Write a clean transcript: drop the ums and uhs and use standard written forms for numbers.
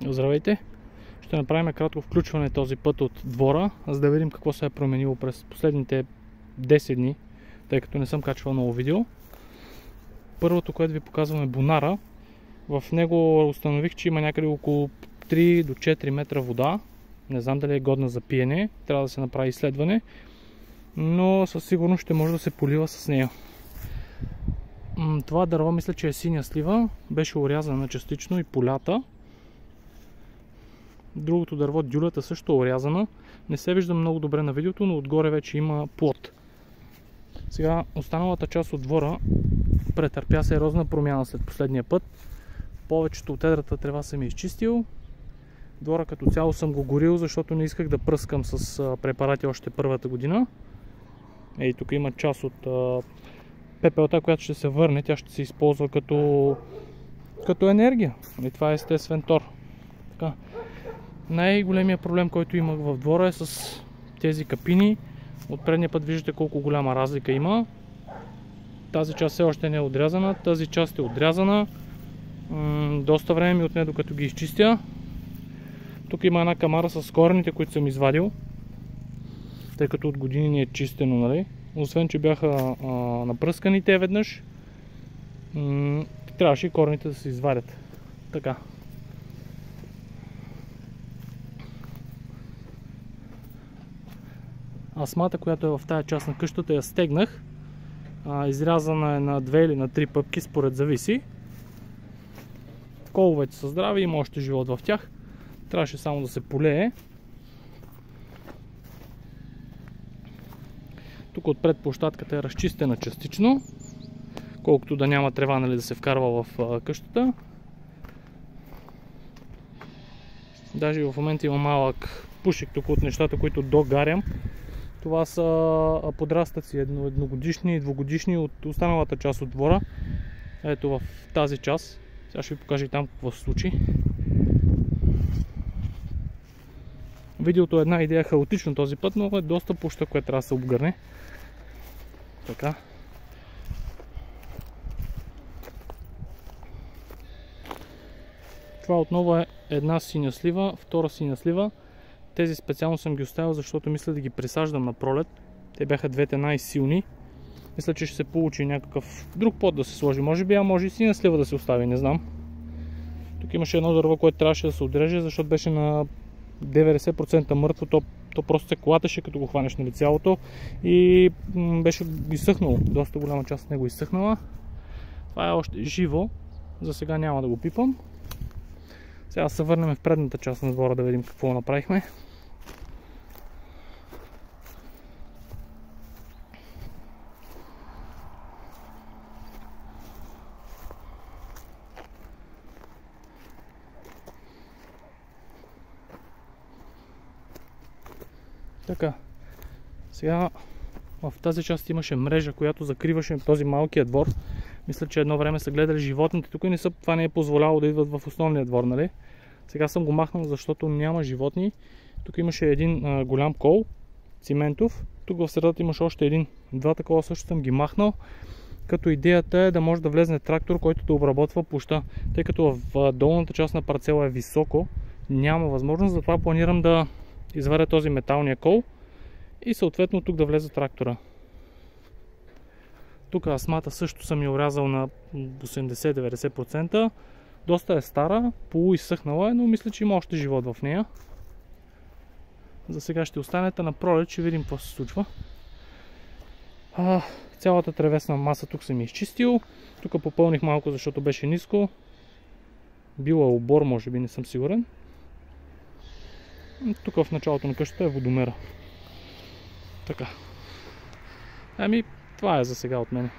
Здравейте! Ще направим кратко включване този път от двора, за да видим какво се е променило през последните 10 дни, тъй като не съм качвал ново видео. Първото, което ви показваме, бунара. В него установих, че има някъде около 3 до 4 метра вода. Не знам дали е годна за пиене, трябва да се направи изследване, но със сигурност ще може да се полива с нея. Това дърво мисля, че е синя слива, беше орязана частично и полята. Другото дърво, дюлята, също е орязана. Не се вижда много добре на видеото, но отгоре вече има плод. Сега останалата част от двора претърпя сериозна промяна след последния път. Повечето от едрата трева съм изчистил. Двора като цяло съм го горил, защото не исках да пръскам с препарати още първата година. Ей, тук има част от пепелта, която ще се върне. Тя ще се използва като енергия. И това е естествен тор. Така. Най-големият проблем, който имах в двора, е с тези капини. От предния път виждате колко голяма разлика има. Тази част все още не е отрязана, тази част е отрязана. Доста време ми отне докато ги изчистя. Тук има една камара с корените, които съм извадил, тъй като от години не е чистено, нали? Освен че бяха напръскани те веднъж, трябваше и корените да се извадят. Така. Асмата, която е в тази част на къщата, я стегнах. Изрязана е на 2 или на 3 пъпки, според зависи. Коловете са здрави, има още живот в тях. Трябваше само да се полее. Тук отпред площадката е разчистена частично, колкото да няма трева, нали, да се вкарва в къщата. Даже в момента има малък пушек тук от нещата, които догарям. Това са подрастъци, едногодишни и двугодишни от останалата част от двора. Ето в тази част. Сега ще ви покажа и там какво се случи. Видеото е една идея хаотично този път, но е доста пуща, което трябва да се обгърне. Така. Това отново е една синя слива, втора синя слива. Тези специално съм ги оставил, защото мисля да ги присаждам на пролет. Те бяха двете най-силни. Мисля, че ще се получи някакъв друг плод да се сложи. Може би, а може и синя слива да се остави, не знам. Тук имаше едно дърво, което трябваше да се отреже, защото беше на 90% мъртво. То просто се клатеше, като го хванеш, нали, цялото. И беше изсъхнало. Доста голяма част от него изсъхнала. Това е още живо. За сега няма да го пипам. Сега се върнем в предната част на двора да видим какво направихме. Така, сега в тази част имаше мрежа, която закриваше този малкият двор. Мисля, че едно време са гледали животните. Тук това не е позволяло да идват в основния двор, нали? Сега съм го махнал, защото няма животни. Тук имаше един голям кол, циментов. Тук в средата имаше още един. Два такова също съм ги махнал. Като идеята е да може да влезне трактор, който да обработва площа. Тъй като в долната част на парцела е високо, няма възможност. Затова планирам да изваря този металния кол и съответно тук да влезе трактора. Тук асмата също съм я орязал на 80-90%. Доста е стара, полуизсъхнала е, но мисля, че има още живот в нея. За сега ще останете на пролет, ще видим какво се случва. Цялата тревесна маса тук съм изчистил. Тук попълних малко, защото беше ниско. Била е обор, може би, не съм сигурен. Тук в началото на къщата е водомера. Така. Това е за сега от мене.